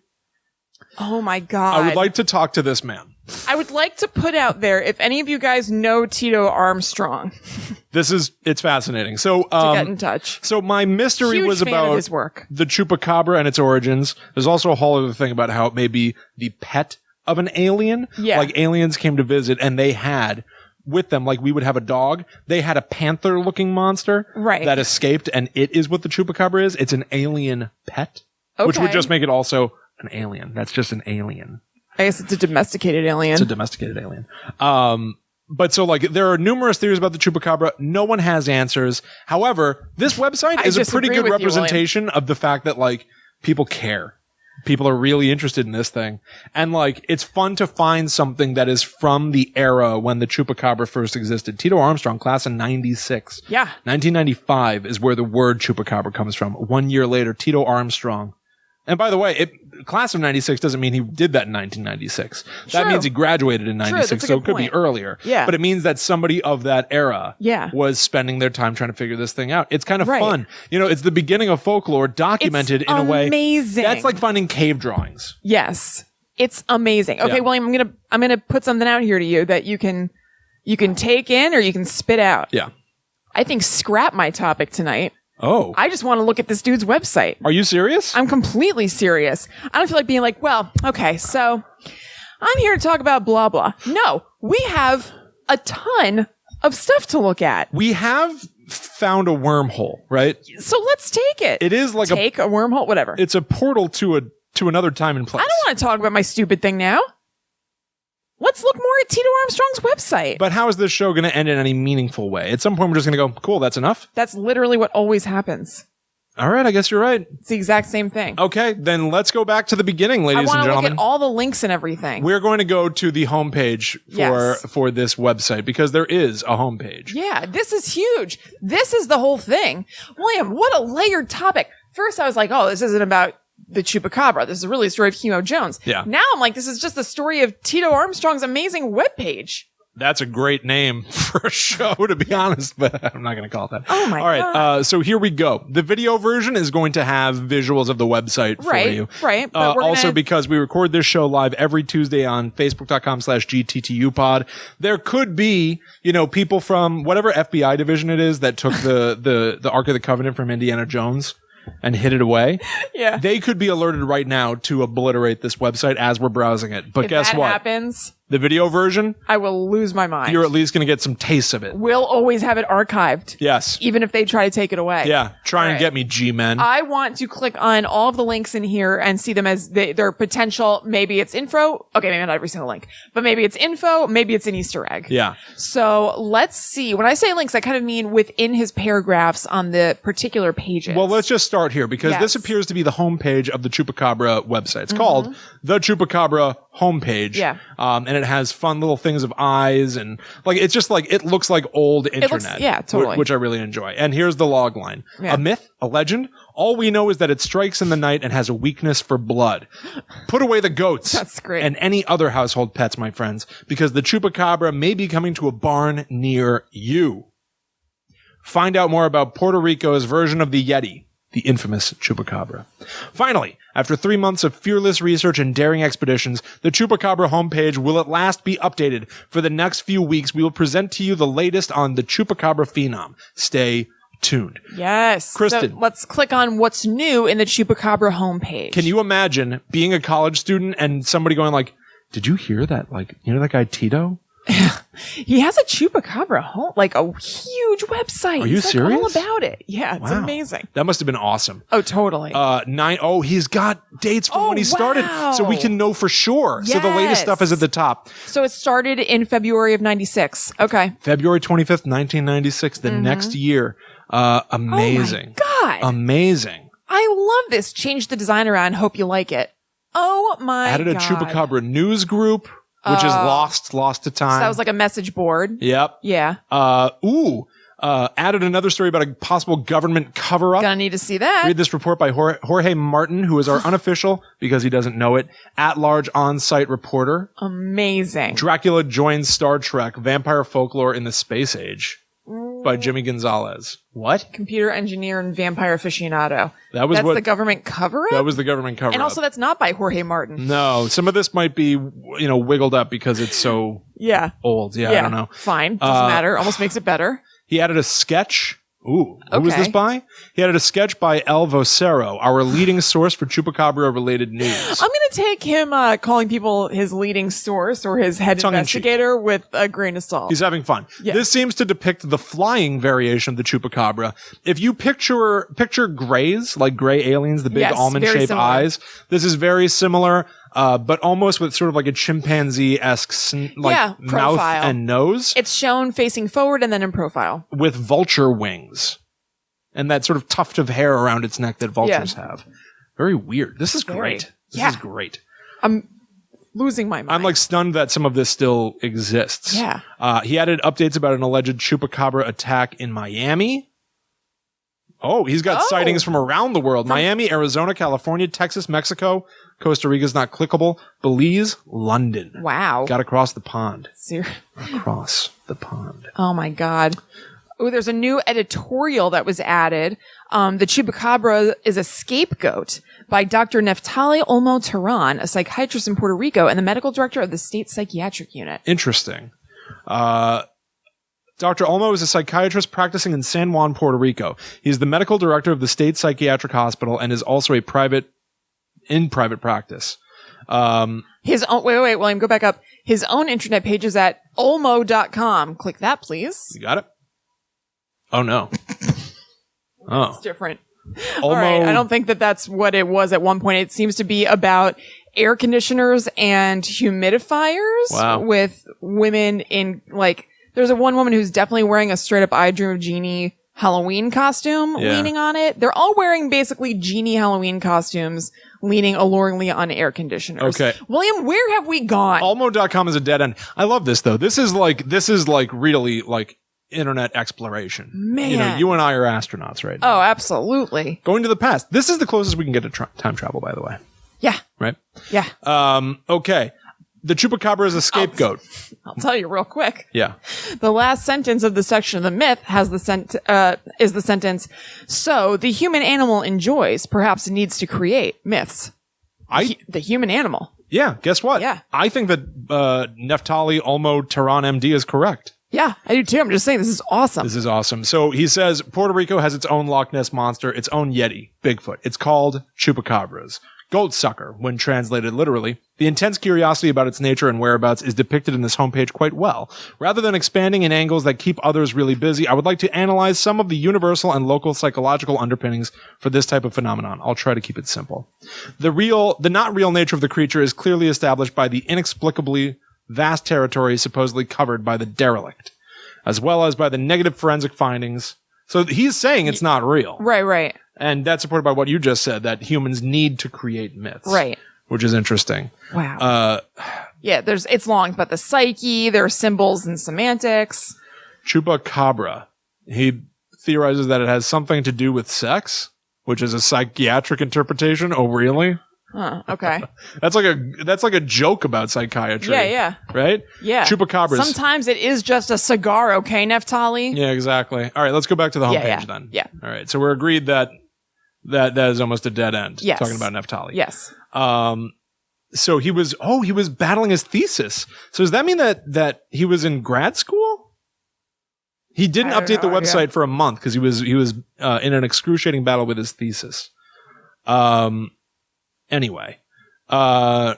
Oh my God. I would like to talk to this man. I would like to put out there, if any of you guys know Tito Armstrong. It's fascinating. So, to get in touch. So my mystery Huge was fan about of his work. The Chupacabra and its origins. There's also a whole other thing about how it may be the pet of an alien. Yeah. Like aliens came to visit and they had with them, like we would have a dog. They had a panther looking monster that escaped, and it is what the Chupacabra is. It's an alien pet, which would just make it also an alien. That's just an alien. I guess it's a domesticated alien. It's a domesticated alien. But so like there are numerous theories about the Chupacabra. No one has answers. However, this website is a pretty good representation of the fact that like people care. People are really interested in this thing. And like, it's fun to find something that is from the era when the Chupacabra first existed. Tito Armstrong, class of 96. Yeah. 1995 is where the word Chupacabra comes from. 1 year later, Tito Armstrong. And by the way, class of 96 doesn't mean he did that in 1996. That means he graduated in 96, so it could be earlier. Yeah. But it means that somebody of that era was spending their time trying to figure this thing out. It's kind of fun. You know, it's the beginning of folklore documented in a way. Amazing. That's like finding cave drawings. Yes. It's amazing. Okay, William, I'm gonna put something out here to you that you can take in or you can spit out. Yeah. I think scrap my topic tonight. Oh. I just want to look at this dude's website. Are you serious? I'm completely serious. I don't feel like being like, well, okay, so I'm here to talk about blah, blah. No, we have a ton of stuff to look at. We have found a wormhole, right? So let's take it. It is like a wormhole, whatever. It's a portal to another time and place. I don't want to talk about my stupid thing now. Let's look more at Tito Armstrong's website. But how is this show going to end in any meaningful way? At some point, we're just going to go, cool, that's enough? That's literally what always happens. All right, I guess you're right. It's the exact same thing. Okay, then let's go back to the beginning, ladies and gentlemen. I want to look at all the links and everything. We're going to go to the homepage for this website because there is a homepage. Yeah, this is huge. This is the whole thing. William, what a layered topic. First, I was like, oh, this isn't about the Chupacabra. This is really a story of Kimo Jones. Yeah. Now I'm like, this is just the story of Tito Armstrong's amazing webpage. That's a great name for a show, to be honest, but I'm not going to call it that. Oh my God. All right. So here we go. The video version is going to have visuals of the website for you. Right. But also because we record this show live every Tuesday on Facebook.com/GTTUpod. There could be, people from whatever FBI division it is that took the Ark of the Covenant from Indiana Jones and hid it away. Yeah. They could be alerted right now to obliterate this website as we're browsing it. But guess what? Happens. the video version, I will lose my mind. you're at least going to get some taste of it. We'll always have it archived. Yes. Even if they try to take it away. Yeah. Try and Right. get me, G-Men. I want to click on all of the links in here and see them as their potential. Maybe it's info. Okay, maybe not every single link, but maybe it's info. Maybe it's an Easter egg. Yeah. So let's see. When I say links, I kind of mean within his paragraphs on the particular pages. Well, let's just start here because this Yes. appears to be the homepage of the Chupacabra website. It's called the Chupacabra homepage. Yeah. And it has fun little things of eyes and like, it's just like, it looks like old internet. yeah, totally. Which I really enjoy. And here's the log line. Yeah. A myth, a legend. All we know is that it strikes in the night and has a weakness for blood. Put away the goats. That's great. And any other household pets, my friends, because the Chupacabra may be coming to a barn near you. Find out more about Puerto Rico's version of the Yeti, the infamous Chupacabra. Finally, after 3 months of fearless research and daring expeditions, the Chupacabra homepage will at last be updated. For the next few weeks, we will present to you the latest on the Chupacabra phenom. Stay tuned. yes. Kristen. So let's click on what's new in the Chupacabra homepage. Can you imagine being a college student and somebody going like, did you hear that? Like, you know that guy Tito? He has a Chupacabra home, like a huge website. Are you He's serious? All about it. Yeah, it's Wow. amazing. That must have been awesome. Oh, totally. He's got dates from when he started, so we can know for sure. So the latest Yes. stuff is at the top. So it started in February of 96. Okay. February 25th, 1996, the next year. Amazing. Oh my God. Amazing. I love this. Change the design around. Hope you like it. Oh my Added a God. Chupacabra news group, which is lost to time. So that was like a message board. Yep. Yeah. Added another story about a possible government cover-up. Gonna need to see that. Read this report by Jorge Martin, who is our unofficial, because he doesn't know it, at-large on-site reporter. Amazing. Dracula joins Star Trek, Vampire Folklore in the Space Age by Jimmy Gonzalez. What? Computer engineer and vampire aficionado. That was That's what- the government cover-up? That was the government cover-up. And also that's not by Jorge Martin. No, some of this might be, wiggled up because it's so Yeah. old. Yeah, I don't know. Fine. Doesn't matter. Almost makes it better. He added a sketch. Ooh, who was Okay. this by? He added a sketch by El Vocero, our leading source for Chupacabra-related news. I'm going to take him calling people his leading source or his head Tongue in investigator with a grain of salt. He's having fun. Yeah. This seems to depict the flying variation of the Chupacabra. If you picture grays, like gray aliens, the big Yes, very almond-shaped similar. eyes, this is very similar, but almost with sort of like a chimpanzee-esque mouth profile. and nose It's shown facing forward and then in profile. with vulture wings and that sort of tuft of hair around its neck that vultures have. Very weird. This is great. This Yeah. is great. I'm losing my mind. I'm like stunned that some of this still exists. Yeah. He added updates about an alleged Chupacabra attack in Miami. Oh, he's got sightings from around the world. Miami, Arizona, California, Texas, Mexico. Costa Rica's not clickable. Belize, London. Wow. Got across the pond. Across the pond. Oh my God. Oh, there's a new editorial that was added. The Chupacabra is a scapegoat by Dr. Neftali Olmo Tehran, a psychiatrist in Puerto Rico and the medical director of the state psychiatric unit. Interesting. Dr. Olmo is a psychiatrist practicing in San Juan, Puerto Rico. He's the medical director of the state psychiatric hospital and is also in private practice. His own, wait, William, go back up. His own internet page is at olmo.com. Click that, please. You got it? Oh, no. Oh. It's different. Olmo. All right. I don't think that that's what it was at one point. It seems to be about air conditioners and humidifiers Wow. with women in like, there's one woman who's definitely wearing a straight up I Dream of Jeannie Halloween costume leaning on it. They're all wearing basically Jeannie Halloween costumes leaning alluringly on air conditioners. Okay. William, where have we gone? Olmo.com is a dead end. I love this though. This is like really like internet exploration. Man. You and I are astronauts right now. Oh, absolutely. Going to the past. This is the closest we can get to time travel, by the way. Yeah. Right? Yeah. Okay. The Chupacabra is a scapegoat. I'll tell you real quick. Yeah. The last sentence of the section of the myth has is the sentence, so the human animal enjoys, perhaps needs to create myths. The human animal. Yeah, guess what? Yeah. I think that Neftali Olmo Tehran MD is correct. Yeah, I do too. I'm just saying this is awesome. This is awesome. So he says Puerto Rico has its own Loch Ness monster, its own Yeti, Bigfoot. It's called Chupacabras. goat sucker, when translated literally. The intense curiosity about its nature and whereabouts is depicted in this homepage quite well. Rather than expanding in angles that keep others really busy, I would like to analyze some of the universal and local psychological underpinnings for this type of phenomenon. I'll try to keep it simple. The not real nature of the creature is clearly established by the inexplicably vast territory supposedly covered by the derelict, as well as by the negative forensic findings. So he's saying it's not real. Right. And that's supported by what you just said, that humans need to create myths. Right. Which is interesting. Wow. Yeah, it's long. It's about the psyche. There are symbols and semantics. Chupacabra. He theorizes that it has something to do with sex, which is a psychiatric interpretation. Oh, really? Huh, okay. That's like a joke about psychiatry. Yeah. Right? Yeah. Chupacabras. Sometimes it is just a cigar, okay, Neftali? Yeah, exactly. All right, let's go back to the homepage then. Yeah. All right, so we're agreed that is almost a dead end. Yes. Talking about Neftali. Yes. So he was battling his thesis. So does that mean that he was in grad school? He didn't update the website for a month because he was in an excruciating battle with his thesis. Anyway. Man.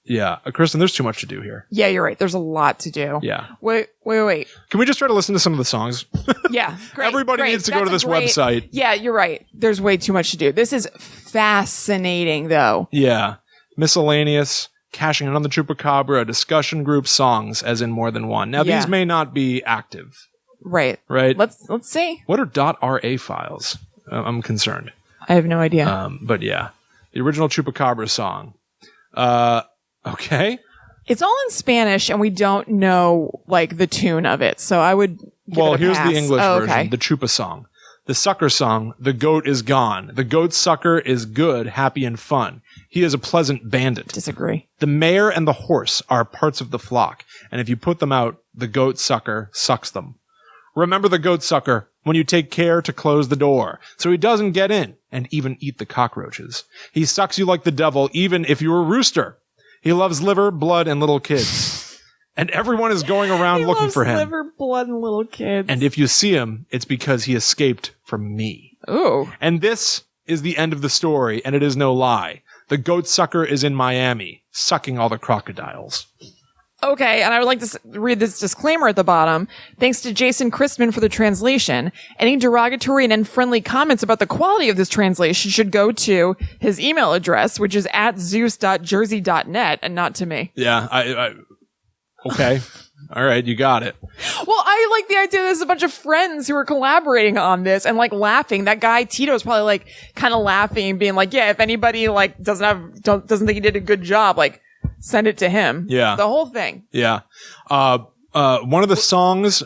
Yeah. Kristen, there's too much to do here. Yeah, you're right. There's a lot to do. Yeah. Wait. Can we just try to listen to some of the songs? Yeah. Great. Everybody needs to go to this website. Yeah, you're right. There's way too much to do. This is fascinating, though. Yeah. Miscellaneous, cashing in on the Chupacabra, discussion group, songs, as in more than one. Now, these may not be active. Right. Let's see. What are .ra files? I'm concerned. I have no idea. But yeah. The original Chupacabra song. Okay. It's all in Spanish, and we don't know, like, the tune of it, so I would give it a here's pass. the English version, okay. the Chupa song. The sucker song, the goat is gone. The goat sucker is good, happy, and fun. He is a pleasant bandit. Disagree. The mare and the horse are parts of the flock, and if you put them out, the goat sucker sucks them. Remember the goat sucker when you take care to close the door, so he doesn't get in and even eat the cockroaches. He sucks you like the devil, even if you're a rooster. He loves liver, blood, and little kids. And everyone is going around looking for him. Liver, blood, and little kids. And if you see him, it's because he escaped from me. Ooh. And this is the end of the story, and it is no lie. The goat sucker is in Miami, sucking all the crocodiles. Okay, and I would like to read this disclaimer at the bottom. Thanks to Jason Christman for the translation. Any derogatory and unfriendly comments about the quality of this translation should go to his email address, which is @zeus.jersey.net, and not to me. Yeah, I okay. All right, you got it. Well, I like the idea there's a bunch of friends who are collaborating on this and like laughing. That guy Tito's probably like kind of laughing, being like, yeah, if anybody like doesn't think he did a good job, like send it to him. Yeah. The whole thing. Yeah. One of the songs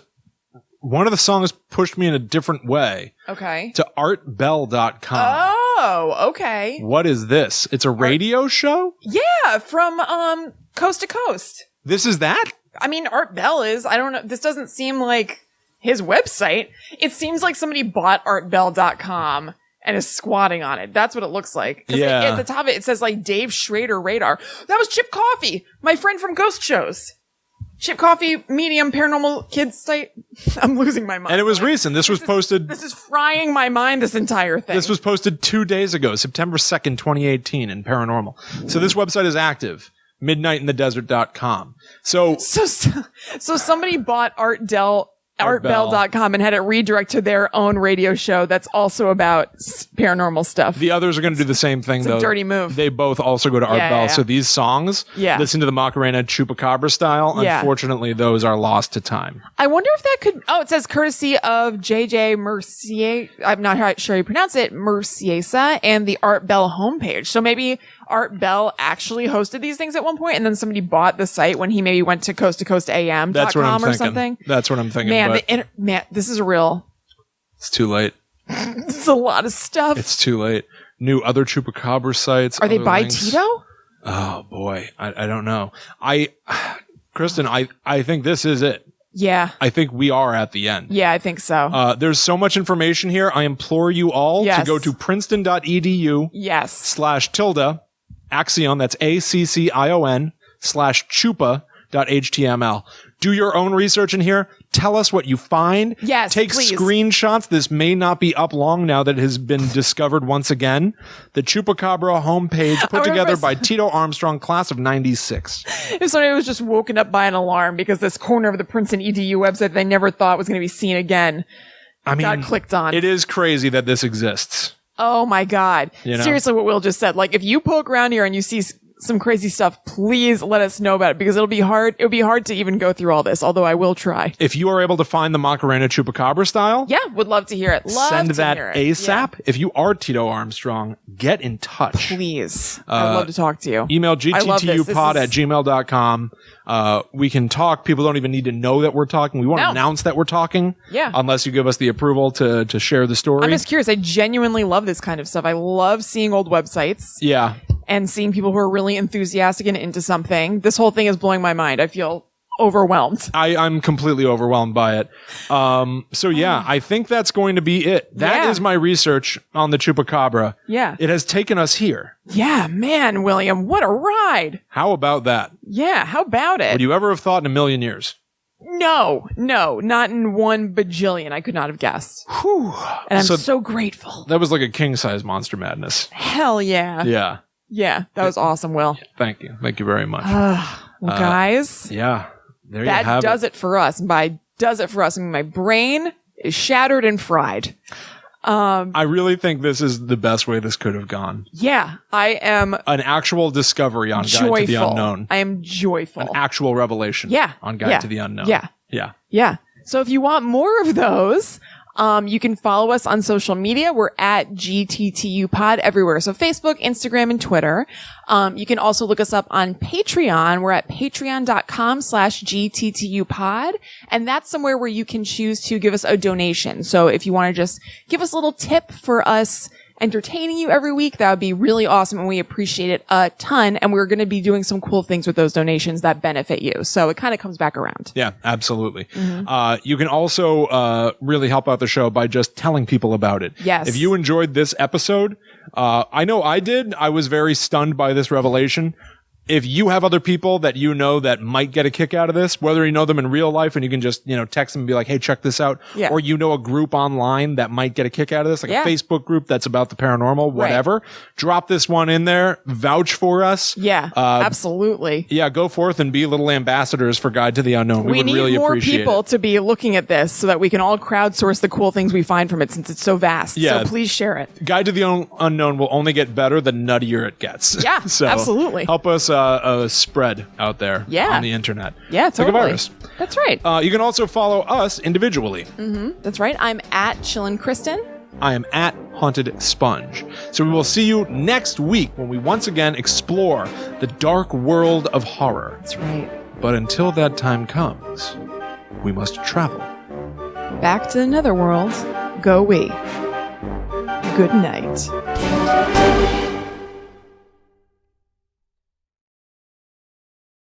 pushed me in a different way. Okay. To artbell.com. Oh, okay. What is this? It's a radio show? Yeah, from Coast to Coast. This is that? I mean, Art Bell is. I don't know. This doesn't seem like his website. It seems like somebody bought artbell.com and is squatting on it. That's what it looks like. Yeah. At the top of it, it says like Dave Schrader Radar. That was Chip Coffey, my friend from Ghost Shows. Chip Coffey, medium paranormal kids site. I'm losing my mind. And it was recent. This was posted. This is frying my mind, this entire thing. This was posted 2 days ago, September 2nd, 2018 in Paranormal. So this website is active. midnightinthedesert.com. So somebody bought artbell.com and had it redirect to their own radio show that's also about paranormal stuff. The others are going to do the same thing, though. It's a dirty move. They both also go to Art Bell. Yeah. So these songs, listen to the Macarena Chupacabra style. Yeah. Unfortunately, those are lost to time. I wonder if that could... Oh, it says courtesy of JJ Mercier. I'm not sure how you pronounce it. Merciesa and the Art Bell homepage. So maybe Art Bell actually hosted these things at one point, and then somebody bought the site when he maybe went to coasttocoastam.com That's what I'm or thinking. something. That's what I'm thinking. Man, this is real. It's too late. It's a lot of stuff. It's too late. New other Chupacabra sites. Are they by links. Tito? Oh boy, I don't know. Kristen, I think this is it. Yeah. I think we are at the end. Yeah, I think so. There's so much information here. I implore you all to go to princeton.edu. Yes. /tilde Axion. That's ACCION /Chupa .html. Do your own research in here. Tell us what you find. Yes, Take please. screenshots. This may not be up long now that it has been discovered once again. The Chupacabra homepage put together by Tito Armstrong, class of 96. If somebody was just woken up by an alarm because this corner of the Princeton EDU website they never thought was going to be seen again got clicked on. It is crazy that this exists. Oh my God. You know? Seriously, what Will just said. Like, if you poke around here and you see some crazy stuff, please let us know about it, because it'll be hard to even go through all this, although I will try. If you are able to find the Macarena Chupacabra style, Yeah, would love to hear it. send that hear it. ASAP. Yeah. If you are Tito Armstrong, get in touch. Please. I'd love to talk to you. Email I love this. gttupod@gmail.com. We can talk. People don't even need to know that we're talking. We won't No. announce that we're talking. Yeah. Unless you give us the approval to share the story. I'm just curious. I genuinely love this kind of stuff. I love seeing old websites Yeah. and seeing people who are really enthusiastic and into something. This whole thing is blowing my mind. I feel overwhelmed. I'm completely overwhelmed by it. So yeah, I think that's going to be it. That is Yeah. my research on the Chupacabra. Yeah. It has taken us here. Yeah, man, William, what a ride. How about that? Yeah, how about it? Would you ever have thought in a million years? No, not in 1 bajillion. I could not have guessed. Whew. And I'm So- so grateful. That was like a king-size Monster Madness. Hell yeah. Yeah. Yeah, that was awesome, Will. Thank you. Thank you very much. Well, guys, Yeah. There you that have does it. it for us. And by does it for us, I mean my brain is shattered and fried. I really think this is the best way this could have gone. Yeah, I am An actual discovery on Guide joyful. to the Unknown. I am joyful. An actual revelation Yeah. on Guide Yeah. to the Unknown. Yeah. Yeah. Yeah. So if you want more of those, you can follow us on social media. We're at GTTU Pod everywhere. So Facebook, Instagram, and Twitter. You can also look us up on Patreon. We're at patreon.com/GTTU Pod. And that's somewhere where you can choose to give us a donation. So if you want to just give us a little tip for us entertaining you every week, that would be really awesome, and we appreciate it a ton. And we're going to be doing some cool things with those donations that benefit you. So it kind of comes back around. Yeah, absolutely. You can also really help out the show by just telling people about it. Yes. If you enjoyed this episode, I know I did. I was very stunned by this revelation. If you have other people that you know that might get a kick out of this, whether you know them in real life and you can just, text them and be like, hey, check this out. Yeah. Or you know a group online that might get a kick out of this, like Yeah. a Facebook group that's about the paranormal, whatever. Drop this one in there. Vouch for us. Yeah, absolutely. Yeah, go forth and be little ambassadors for Guide to the Unknown. We would need really more appreciate people it. to be looking at this so that we can all crowdsource the cool things we find from it, since it's so vast. Yeah. So please share it. Guide to the Unknown will only get better the nuttier it gets. Yeah, so absolutely. Help us spread out there on the internet. Yeah, totally. Like a virus. That's right. You can also follow us individually. That's right. I'm at Chillin' Kristen. I am at Haunted Sponge. So we will see you next week when we once again explore the dark world of horror. That's right. But until that time comes, we must travel. Back to the netherworld. Go we. Good night.